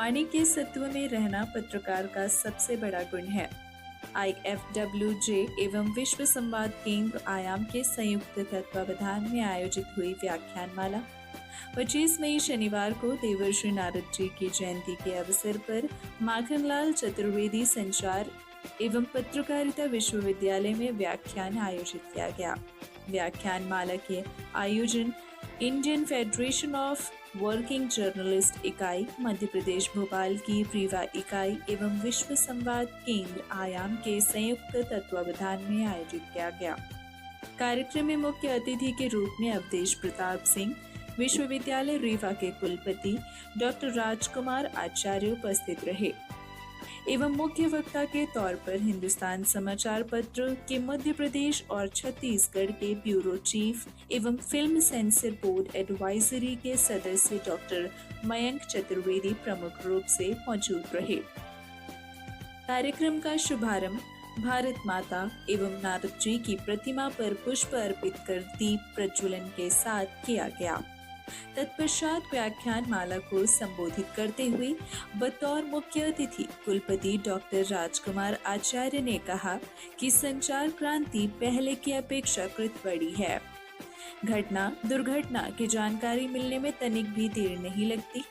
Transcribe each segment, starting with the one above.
वाणी के सत्व में रहना पत्रकार का सबसे बड़ा गुण है। IFWJ एवं विश्व संवाद केंद्र आयाम के संयुक्त तत्वावधान में आयोजित हुई व्याख्यानमाला 25 मई शनिवार को देवर्षि नारद जी की जयंती के अवसर पर माखनलाल चतुर्वेदी संचार एवं पत्रकारिता विश्वविद्यालय में व्याख्यान आयोजित किया गया। व्याख्यानमाला के आयोजन Indian federation of working journalist इकाई, मध्य प्रदेश भोपाल की रीवा इकाई एवं विश्व संवाद केंद्र आयाम के संयुक्त तत्वावधान में आयोजित किया गया। कार्यक्रम में मुख्य अतिथि के रूप में अवधेश प्रताप सिंह, विश्वविद्यालय रीवा के कुलपति डॉक्टर राजकुमार आचार्य उपस्थित रहे एवं मुख्य वक्ता के तौर पर हिंदुस्तान समाचार पत्र के मध्य प्रदेश और छत्तीसगढ़ के ब्यूरो चीफ एवं फिल्म सेंसर बोर्ड एडवाइजरी के सदस्य डॉक्टर मयंक चतुर्वेदी प्रमुख रूप से मौजूद रहे। कार्यक्रम का शुभारंभ भारत माता एवं नारद जी की प्रतिमा पर पुष्प अर्पित कर दीप प्रज्वलन के साथ किया गया। तत्पश्चात व्याख्यान माला को संबोधित करते हुए बतौर मुख्य अतिथि कुलपति डॉक्टर राजकुमार आचार्य ने कहा कि संचार क्रांति पहले की अपेक्षाकृत बड़ी है। घटना दुर्घटना की जानकारी मिलने में तनिक भी देर नहीं लगती,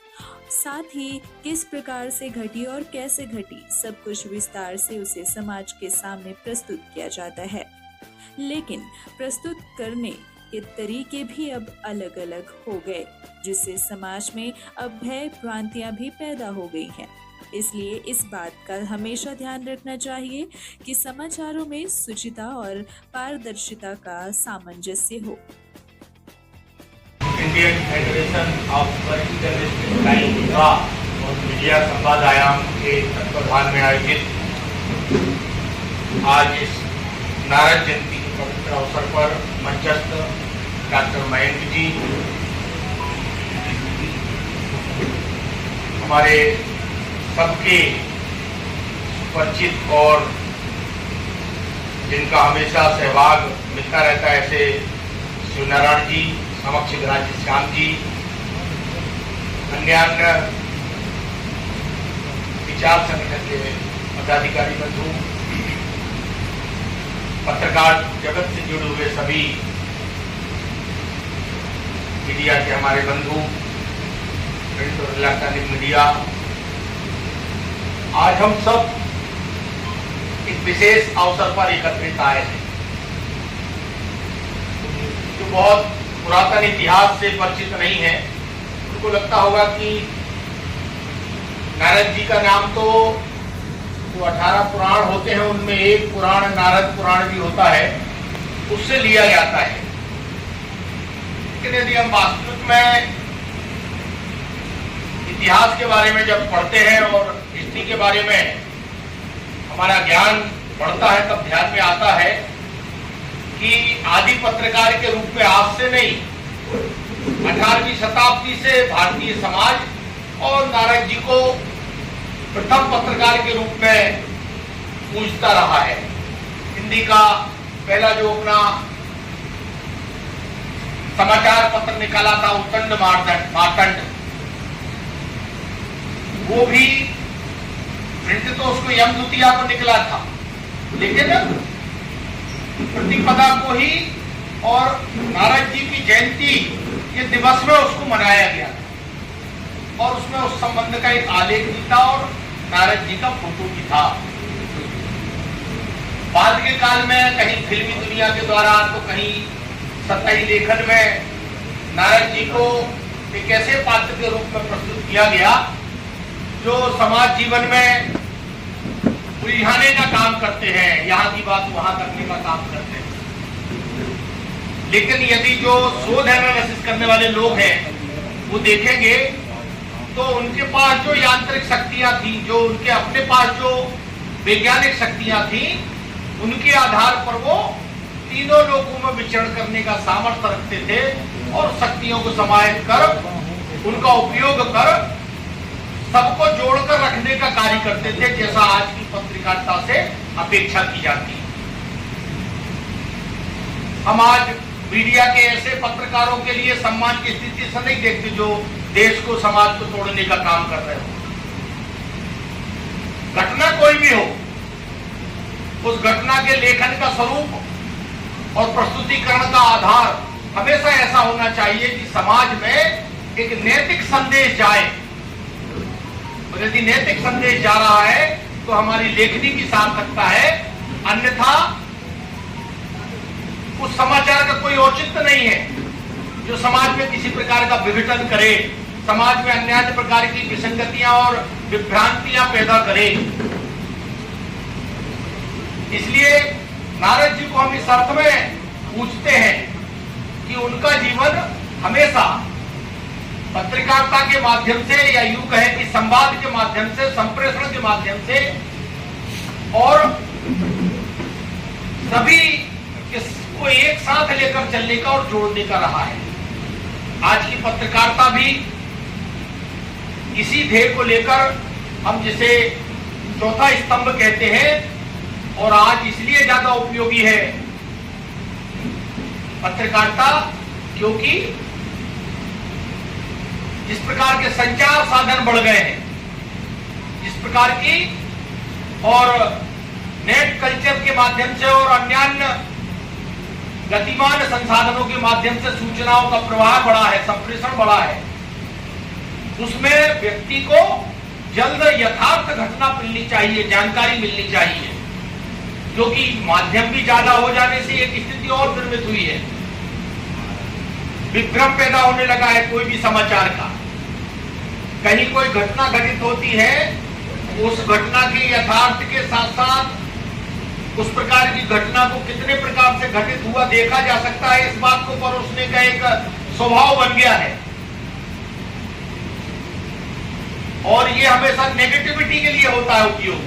साथ ही किस प्रकार से घटी और कैसे घटी सब कुछ विस्तार से उसे समाज के सामने प्रस्तुत किया जाता है। लेकिन प्रस्तुत करने के तरीके भी अब अलग अलग हो गए, जिससे समाज में अब भय भ्रांतियां भी पैदा हो गई हैं। इसलिए इस बात का हमेशा ध्यान रखना चाहिए कि समाचारों में शुचिता और पारदर्शिता का सामंजस्य हो। Indian federation of working journalist इकाई रीवा और मीडिया संवाद आयाम के तत्वावधान में आयोजित आज इस नारद जयंती के पवित्र अवसर पर मंचस्थ डॉक्टर मयंक जी, हमारे सबके परिचित और जिनका हमेशा सहभाग मिलता रहता है ऐसे शिवनारायण जी, समक्ष विराजित श्याम जी, अन्य विचार संगठन के पदाधिकारी बंधु, पत्रकार जगत से जुड़े हुए सभी मीडिया के हमारे बंधु, प्रिंट और इलेक्ट्रॉनिक मीडिया, आज हम सब एक विशेष अवसर पर एकत्रित आए हैं जो बहुत पुरातन इतिहास से परिचित नहीं है। उनको लगता होगा कि नारद जी का नाम तो जो 18 पुराण होते हैं उनमें एक पुराण नारद पुराण भी होता है, उससे लिया जाता है। लेकिन यदि हम वास्तविक में इतिहास के बारे में जब पढ़ते हैं और हिस्ट्री के बारे में हमारा ज्ञान बढ़ता है, तब ध्यान में आता है कि आदि पत्रकार के रूप में आज से नहीं, 18वीं शताब्दी से भारतीय समाज और नारद जी को प्रथम पत्रकार के रूप में पूजता रहा है। हिंदी का पहला जो अपना समाचार पत्र निकाला था उत्तंड मार्तंड, वो भी प्रिंट तो उसको यमदूतिया को निकला था, लेकिन प्रतिपदा को ही और नारद जी की जयंती के दिवस में उसको मनाया गया था और उसमें उस संबंध का एक आलेख भी था और नारद जी का फोटो भी था। बाद के काल में कहीं फिल्मी दुनिया के द्वारा तो कहीं सतही लेखन में नारद जी को एक ऐसे पात्र के रूप में प्रस्तुत किया गया जो समाज जीवन में उलझाने का काम करते हैं, यहाँ की बात वहां करने का काम करते हैं। लेकिन यदि जो शोध एनालिसिस करने वाले लोग हैं वो देखेंगे तो उनके पास जो यांत्रिक शक्तियां थी, जो उनके अपने पास जो वैज्ञानिक शक्तियां थी, उनके आधार पर वो तीनों लोगों में विचरण करने का सामर्थ्य रखते थे और शक्तियों को समाहित कर उनका उपयोग कर सबको जोड़कर रखने का कार्य करते थे, जैसा आज की पत्रकारिता से अपेक्षा की जाती है। हम आज मीडिया के ऐसे पत्रकारों के लिए सम्मान की स्थिति से नहीं देखते जो देश को समाज को तोड़ने का काम कर रहे हो। घटना कोई भी हो, उस घटना के लेखन का स्वरूप और प्रस्तुतिकरण का आधार हमेशा ऐसा होना चाहिए कि समाज में एक नैतिक संदेश जाए, और यदि नैतिक संदेश जा रहा है तो हमारी लेखनी की सार्थकता है, अन्यथा उस समाचार का कोई औचित्य नहीं है जो समाज में किसी प्रकार का विघटन करे, समाज में अन्य प्रकार की विसंगतियां और विभ्रांतियां पैदा करे। इसलिए नारद जी को हम इस अर्थ में पूछते हैं कि उनका जीवन हमेशा पत्रकारिता के माध्यम से, या यूं कहें कि संवाद के माध्यम से, संप्रेषण के माध्यम से और सभी को एक साथ लेकर चलने का और जोड़ने का रहा है। आज की पत्रकारिता भी इसी ध्येय को लेकर, हम जिसे चौथा स्तंभ कहते हैं, और आज इसलिए ज्यादा उपयोगी है पत्रकारिता, क्योंकि जिस प्रकार के संचार साधन बढ़ गए हैं, जिस प्रकार की और नेट कल्चर के माध्यम से और अन्य गतिमान संसाधनों के माध्यम से सूचनाओं का प्रवाह बढ़ा है, संप्रेषण बढ़ा है, उसमें व्यक्ति को जल्द यथार्थ घटना मिलनी चाहिए, जानकारी मिलनी चाहिए, क्योंकि माध्यम भी ज्यादा हो जाने से एक स्थिति और निर्मित हुई है, विभ्रम पैदा होने लगा है कोई भी समाचार का। कहीं कोई घटना घटित होती है, उस घटना के यथार्थ के साथ साथ उस प्रकार की घटना को कितने प्रकार से घटित हुआ देखा जा सकता है, इस बात को परोसने का एक स्वभाव बन गया है। और ये हमेशा नेगेटिविटी के लिए होता है उपयोग,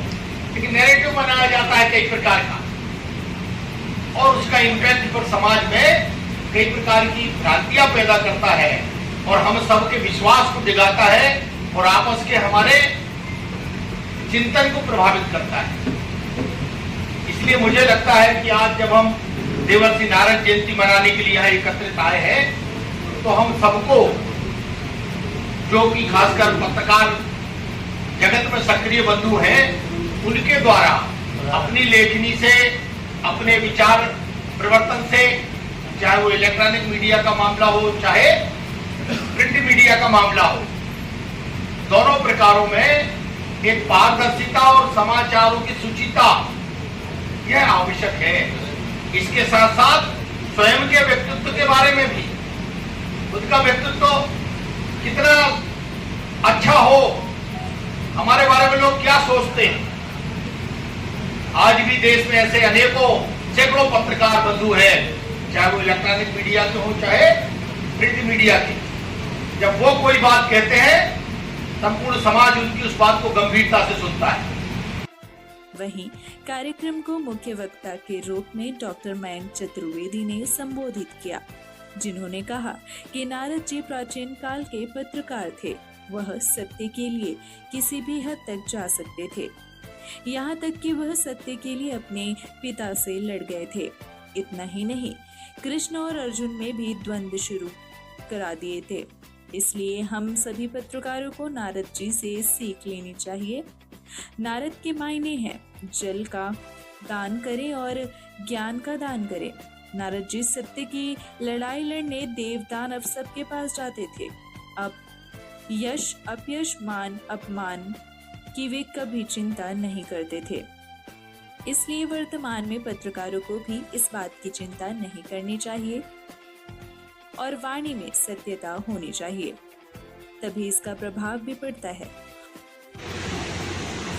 लेकिन नैरेटिव बनाया जाता है कई प्रकार का, और उसका इम्पैक्ट पर समाज में कई प्रकार की भ्रांतियां पैदा करता है, और हम सबके विश्वास को दिगाता है, और आपस के हमारे चिंतन को प्रभावित करता है। इसलिए मुझे लगता है कि आज जब हम देवर्षि नारद जयंती मनाने के लिए यहाँ एकत्रित आए हैं, तो हम सबको, जो कि खासकर पत्रकार जगत में सक्रिय बंधु हैं, उनके द्वारा अपनी लेखनी से, अपने विचार परिवर्तन से, चाहे वो इलेक्ट्रॉनिक मीडिया का मामला हो, चाहे प्रिंट मीडिया का मामला हो, दोनों प्रकारों में एक पारदर्शिता और समाचारों की सुचिता यह आवश्यक है। इसके साथ साथ स्वयं के व्यक्तित्व के बारे में भी, उसका व्यक्तित्व कितना अच्छा हो, हमारे बारे में लोग क्या सोचते हैं। आज भी देश में ऐसे अनेकों सैकड़ों पत्रकार बंधु हैं, चाहे वो इलेक्ट्रॉनिक मीडिया के हो, चाहे प्रिंट मीडिया के। जब वो कोई बात कहते हैं, संपूर्ण समाज उनकी उस बात को गंभीरता से सुनता है। वहीं कार्यक्रम को मुख्य वक्ता के रूप में डॉक्टर मयंक चतुर्वेदी ने संबोधित किया, जिन्होंने कहा कि नारद जी प्राचीन काल के पत्रकार थे। वह सत्य के लिए किसी भी हद तक जा सकते थे, यहाँ तक कि वह सत्य के लिए अपने पिता से लड़ गए थे। इतना ही नहीं, कृष्ण और अर्जुन में भी द्वंद्व शुरू करा दिए थे। इसलिए हम सभी पत्रकारों को नारद जी से सीख लेनी चाहिए। नारद के मायने हैं जल का दान करें और ज्ञान का दान करें। नारद जी सत्य की लड़ाई लड़ने देव दानव सबके पास जाते थे। अब यश अपयश मान अपमान की वे कभी चिंता नहीं करते थे। इसलिए वर्तमान में पत्रकारों को भी इस बात की चिंता नहीं करनी चाहिए और वाणी में सत्यता होनी चाहिए, तभी इसका प्रभाव भी पड़ता है।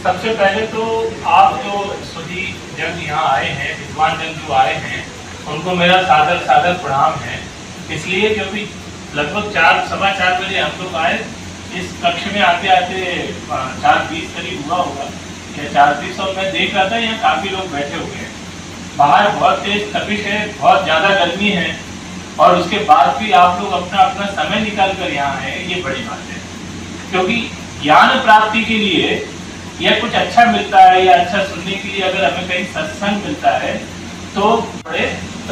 सबसे पहले तो आप जो सभी जन यहाँ आए हैं, विद्वान जन जो आए हैं, उनको मेरा सादर सादर प्रणाम है। इसलिए क्योंकि लगभग 4-4:15 बजे हम लोग आए, इस कक्ष में आते आते 4:20 करीब हुआ होगा या 4:30, और मैं देख रहा था यहाँ काफ़ी लोग बैठे हुए हैं। बाहर बहुत तेज तपिश है, बहुत ज़्यादा गर्मी है, और उसके बाद भी आप लोग अपना अपना समय निकाल कर यहाँ आए, ये बड़ी बात है। क्योंकि ज्ञान प्राप्ति के लिए या कुछ अच्छा मिलता है या अच्छा सुनने के लिए अगर हमें कहीं सत्संग मिलता है तो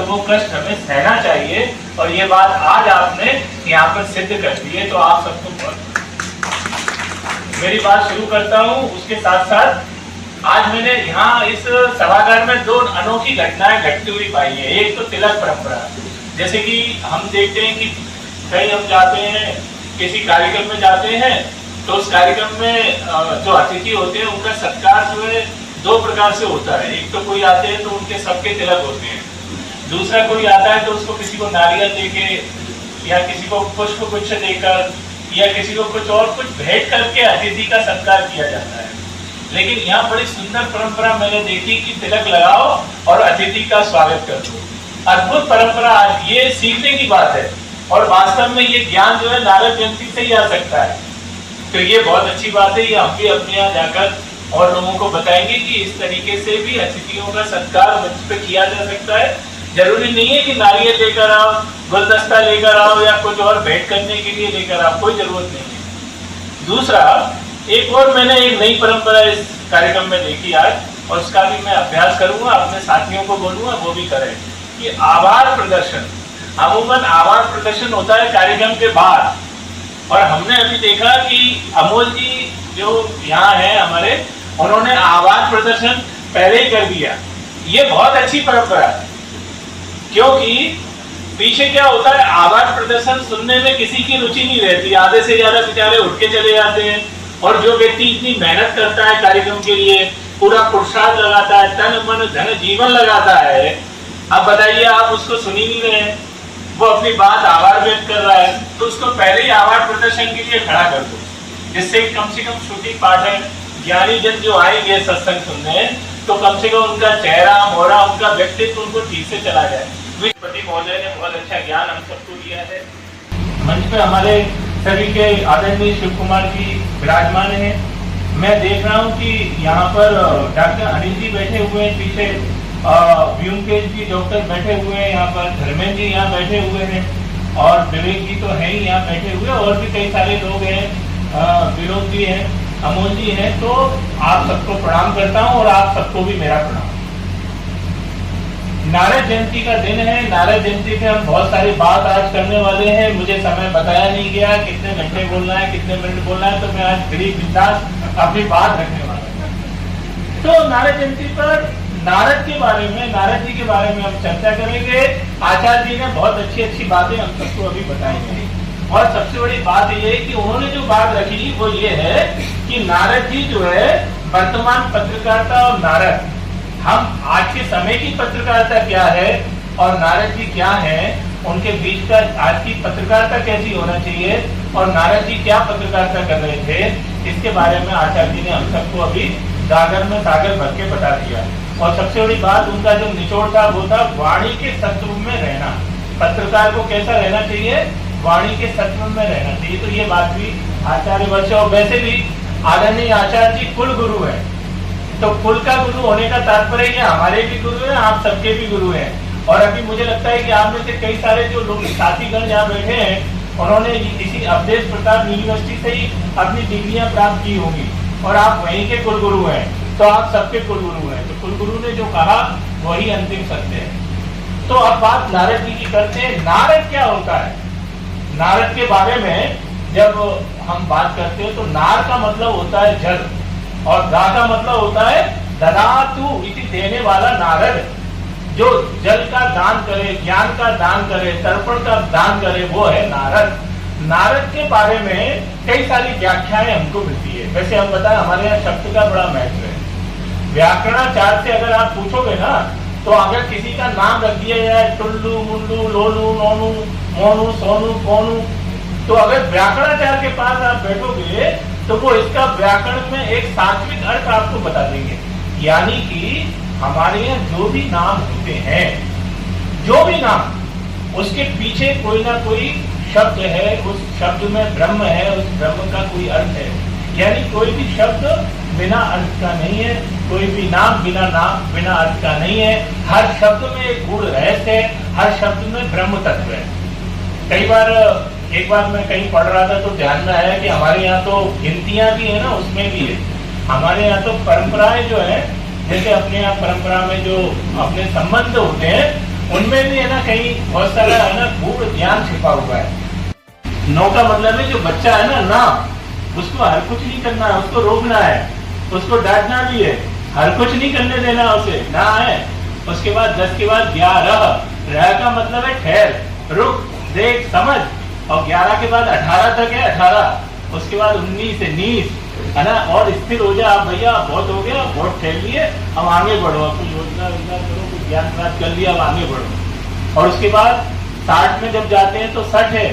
वो कष्ट हमें सहना चाहिए, और ये बात आज आपने यहाँ पर सिद्ध कर दी है, तो आप सबको बहुत। मेरी बात शुरू करता हूँ। उसके साथ साथ आज मैंने यहाँ इस सभागार में दो अनोखी घटनाएं घटती हुई पाई है। एक तो तिलक परंपरा, जैसे कि हम देखते हैं कि कहीं हम जाते हैं, किसी कार्यक्रम में जाते हैं, तो उस कार्यक्रम में जो अतिथि होते हैं उनका सत्कार जो है दो प्रकार से होता है। एक तो कोई आते हैं तो उनके सबके तिलक होते हैं, दूसरा कोई आता है तो उसको किसी को नारियल देके या किसी को पुष्प गुच्छ देकर या किसी को कुछ और कुछ भेंट करके अतिथि का सत्कार किया जाता है। लेकिन यहाँ बड़ी सुंदर परंपरा मैंने देखी कि तिलक लगाओ और अतिथि का स्वागत कर दो। अद्भुत परंपरा, आज ये सीखने की बात है और वास्तव में ये ज्ञान जो है नारद जयंती से ही आ सकता है। तो ये बहुत अच्छी बात है, ये हम भी अपने यहाँ जाकर और लोगों को बताएंगे कि इस तरीके से भी अतिथियों का सत्कार मंच पे किया जा सकता है। जरूरी नहीं है कि नारियल लेकर आओ, गुलदस्ता लेकर आओ या कुछ और भेंट करने के लिए लेकर आओ, कोई जरूरत नहीं है। दूसरा, एक और मैंने एक नई परंपरा इस कार्यक्रम में देखी आज, और उसका भी मैं अभ्यास करूंगा, अपने साथियों को बोलूंगा वो भी करें, कि आभार प्रदर्शन। अमूमन आभार प्रदर्शन होता है कार्यक्रम के बाद, और हमने अभी देखा कि अमोल जी जो यहाँ है हमारे, उन्होंने आभार प्रदर्शन पहले ही कर दिया। ये बहुत अच्छी परंपरा है, क्योंकि पीछे क्या होता है, आभार प्रदर्शन सुनने में किसी की रुचि नहीं रहती, आधे से ज्यादा बेचारे उठ के चले जाते हैं। और जो व्यक्ति इतनी मेहनत करता है कार्यक्रम के लिए, पूरा पुरुषार्थ लगाता है, तन मन धन जीवन लगाता है, अब बताइए आप उसको सुन ही नहीं रहे हैं, वो अपनी बात आभार व्यक्त कर रहा है, तो उसको पहले ही आभार प्रदर्शन के लिए खड़ा कर दो, जिससे कम से कम श्रुति पाठक ज्ञानी जन जो आएंगे सत्संग सुनने, तो कम से कम उनका चेहरा मोहरा, उनका व्यक्तित्व उनको ठीक से चला जाए। विश्वपति महोदय ने बहुत अच्छा ज्ञान हम सबको दिया है। मंच पे हमारे सभी के आदरणीय शिव कुमार जी विराजमान हैं। मैं देख रहा हूँ कि यहाँ पर डॉक्टर अनिल जी बैठे हुए हैं, पीछे व्योमकेश जी डॉक्टर बैठे हुए हैं, यहाँ पर धर्मेंद्र जी यहाँ बैठे हुए हैं, और विवेक जी तो है ही यहाँ बैठे हुए, और भी कई सारे लोग हैं, विनोद जी हैं, अमोल जी हैं। तो आप सबको प्रणाम करता हूँ और आप सबको भी मेरा प्रणाम। नारद जयंती का दिन है। नारद जयंती पे हम बहुत सारी बात आज करने वाले हैं। मुझे समय बताया नहीं गया कितने घंटे बोलना है, कितने मिनट बोलना है, तो मैं आज बड़ी बिंदास अपनी बात रखने वाला हूँ। तो नारद जयंती पर नारद के बारे में, नारद जी के बारे में हम चर्चा करेंगे। आचार्य जी ने बहुत अच्छी अच्छी बातें हम सबको अभी बताई हैं, और सबसे बड़ी बात ये है कि उन्होंने जो बात रखी वो ये है कि नारद जी जो है वर्तमान पत्रकारिता और नारद, हम आज के समय की पत्रकारिता क्या है और नारद जी क्या है, उनके बीच का आज की पत्रकारिता कैसी होना चाहिए और नारद जी क्या पत्रकारिता कर रहे थे, इसके बारे में आचार्य जी ने हम सबको अभी सागर में सागर भर के बता दिया। और सबसे बड़ी बात उनका जो निचोड़ था वो था वाणी के सत्व में रहना। पत्रकार को कैसा रहना चाहिए, वाणी के सत्व में रहना चाहिए। तो ये बात भी आचार्य वर्ष, और वैसे भी आदरणीय आचार्य जी कुल गुरु है, तो कुल का गुरु होने का तात्पर्य है हमारे भी गुरु हैं, आप सबके भी गुरु हैं। और अभी मुझे लगता है कि आप में से कई सारे जो लोग साथीगण यहाँ बैठे हैं, उन्होंने इसी अवधेश प्रताप यूनिवर्सिटी से ही अपनी डिग्रियां प्राप्त की होंगी, और आप वहीं के कुलगुरु हैं, तो आप सबके कुलगुरु हैं। तो कुलगुरु ने जो कहा वही अंतिम सत्य है। तो अब बात नारद जी की करते हैं। नारद क्या होता है, नारद के बारे में जब हम बात करते हैं तो नार का मतलब होता है जल, और दा का मतलब होता है ददातु इति, देने वाला नारद, जो जल का दान करे, ज्ञान का दान करे, तर्पण का दान करे, वो है नारद। नारद के बारे में कई सारी व्याख्याएं हमको मिलती है। वैसे हम बताएं हमारे यहाँ शब्द का बड़ा महत्व है। व्याकरणाचार्य से अगर आप पूछोगे ना, तो अगर किसी का नाम रख दिया जाए टुल्लू मुल्लू लोलू नोनू मोनू सोनू कोनू, तो अगर व्याकरणाचार्य के पास आप बैठोगे तो वो इसका व्याकरण में एक सात्विक अर्थ आपको बता देंगे। यानी कि हमारे यहाँ जो भी नाम होते हैं, जो भी नाम, उसके पीछे कोई ना कोई शब्द है, उस शब्द में ब्रह्म है, उस ब्रह्म का कोई अर्थ है। यानी कोई भी शब्द बिना अर्थ का नहीं है, कोई भी नाम बिना अर्थ का नहीं है। हर शब्द में एक गूढ़ रहस्य है, हर शब्द में ब्रह्म तत्व है। कई बार एक बार मैं कहीं पढ़ रहा था तो ध्यान में आया कि हमारे यहाँ तो गिनतियां भी है ना, उसमें भी है। हमारे यहाँ तो परंपराएं जो है, जैसे अपने यहाँ परंपरा में जो अपने संबंध होते हैं, उनमें भी है ना कहीं बहुत सारा है ना गूढ़ ज्ञान छिपा हुआ है। नौ का मतलब है जो बच्चा है ना, उसको हर कुछ नहीं करना है, उसको रोकना है, उसको डांटना भी है, हर कुछ नहीं करने देना उसे ना है। उसके बाद 10 के बाद 11, रह का मतलब है ठहर, रुक, देख, समझ। और 11 के बाद 18 तक है, 18। उसके बाद 19 से 19, है ना। और स्थिर हो जा, आप भैया बहुत हो गया, बहुत ठहर लिए, अब आगे बढ़ो, अब कुछ योजना करो, कुछ ज्ञान प्राप्त कर लिया, अब आगे बढ़ो। और उसके बाद 60 में जब जाते हैं तो 60 है,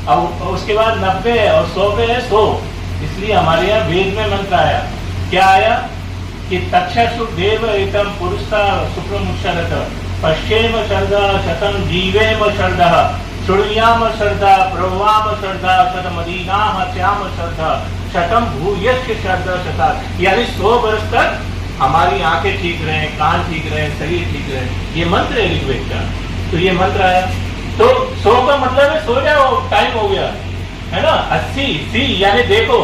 अब उसके बाद 90 है, और 100 पे है 100। इसलिए हमारे यहाँ वेद में मंत्र आया, क्या आया कि तक्षुदेव एकम पुरुषा सुप्रमुक्षरत पश्चेम शरदा शतम जीवेम शरदा श्रुण्याम शरदा प्रवाम शरदा शतमदीनाम श्याम शरदा शतम भूयश्च शरदा शता। यानी 100 वर्ष तक हमारी आंखें ठीक रहे, कान ठीक रहे, शरीर ठीक रहे। ये मंत्र है ऋग्वेद का। तो ये मंत्र आया तो 100 का मतलब है सो जाओ, टाइम हो गया, है ना। 80 सी यानी देखो,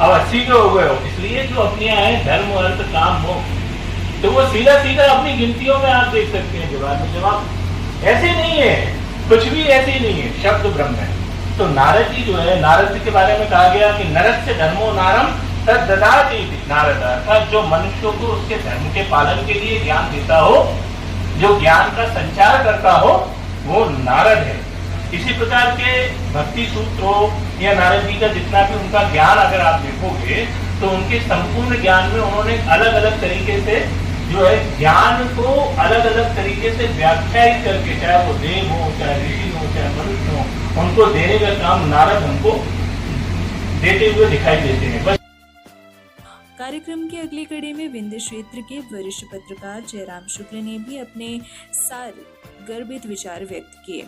अब 80 के हो गए हो। इसलिए जो अपने आए धर्म अर्थ काम हो, तो वो सीधा सीधा अपनी गिनतियों में आप देख सकते हैं जवाब में। जवाब ऐसे नहीं है, कुछ भी ऐसे ही नहीं है, शब्द ब्रह्म है। तो नारद जी जो है, नारद जी के बारे में कहा गया कि नरस्य धर्मो नारम तद ददाति नारद, अर्थात जो मनुष्यों को उसके धर्म के पालन के लिए ज्ञान देता हो, जो ज्ञान का संचार करता हो, वो नारद है। इसी प्रकार के भक्ति सूत्र हो या नारद जी का जितना भी उनका ज्ञान अगर आप देखोगे तो उनके संपूर्ण ज्ञान में उन्होंने अलग अलग तरीके से जो है ज्ञान को अलग अलग तरीके से व्याख्यायित करके, चाहे वो देव हो, चाहे ऋषि हो, चाहे मनुष्य हो, उनको देने का काम नारद हमको देते हुए दिखाई देते हैं। बस कार्यक्रम की अगली कड़ी में विंध्य क्षेत्र के वरिष्ठ पत्रकार जयराम शुक्ल ने भी अपने सारे गर्भित विचार व्यक्त किए।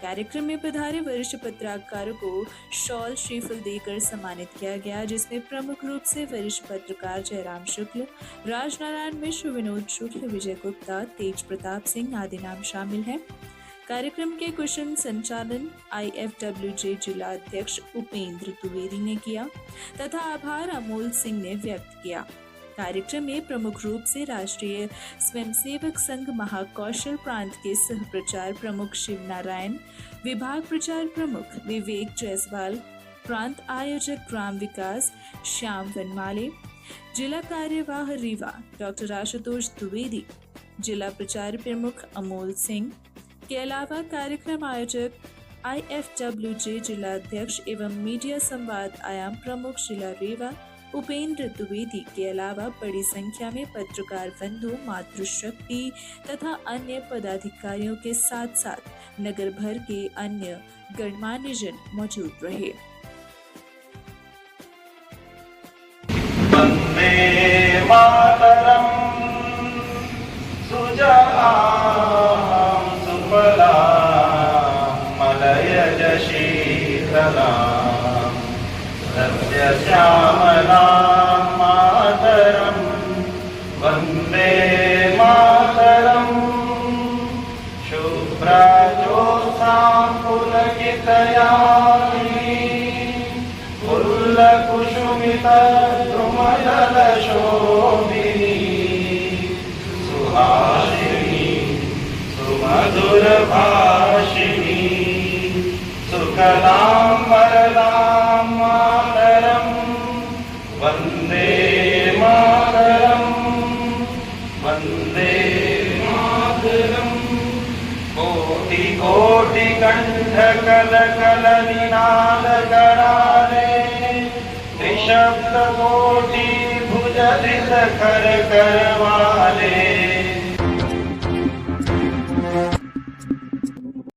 कार्यक्रम में पधारे वरिष्ठ पत्रकारों को शॉल श्रीफल देकर सम्मानित किया गया, जिसमें प्रमुख रूप से वरिष्ठ पत्रकार जयराम शुक्ल, राजनारायण मिश्र, विनोद शुक्ल, विजय गुप्ता, तेज प्रताप सिंह आदि नाम शामिल हैं। कार्यक्रम के कुशल संचालन IFWJ जिला अध्यक्ष उपेंद्र द्विवेदी ने किया तथा आभार अमोल सिंह ने व्यक्त किया। कार्यक्रम में प्रमुख रूप से राष्ट्रीय स्वयंसेवक संघ महाकौशल प्रांत के सह प्रचार प्रमुख शिव नारायण, विभाग प्रचार प्रमुख विवेक जायसवाल, प्रांत आयोजक ग्राम विकास श्याम वनमाले, जिला कार्यवाह रीवा डॉक्टर आशुतोष द्विवेदी, जिला प्रचार प्रमुख अमोल सिंह के अलावा कार्यक्रम आयोजक IFWJ जिला अध्यक्ष एवं मीडिया संवाद आयाम प्रमुख जिला रीवा उपेंद्र द्विवेदी के अलावा बड़ी संख्या में पत्रकार बंधु, मातृशक्ति तथा अन्य पदाधिकारियों के साथ साथ नगर भर के अन्य गणमान्य जन मौजूद रहे। वंदे मातरम सुजलां सुफलां मलयज शीतलां सस्यश्यामलां मातरं वन्दे मातरं शुभ्रजोत्स्नां पुलकितयामिनीं फुल्लकुसुमितद्रुमदलशोभिनीं सुहासिनीं सुमधुरभाषिणीं सुकलां वरदां मातरं वन्दे मातरं वन्दे मातरं कोटि कोटि कंठ कल कल निनाद गणाले त्रिशब्द कोटि भुज धृत कर कर वाले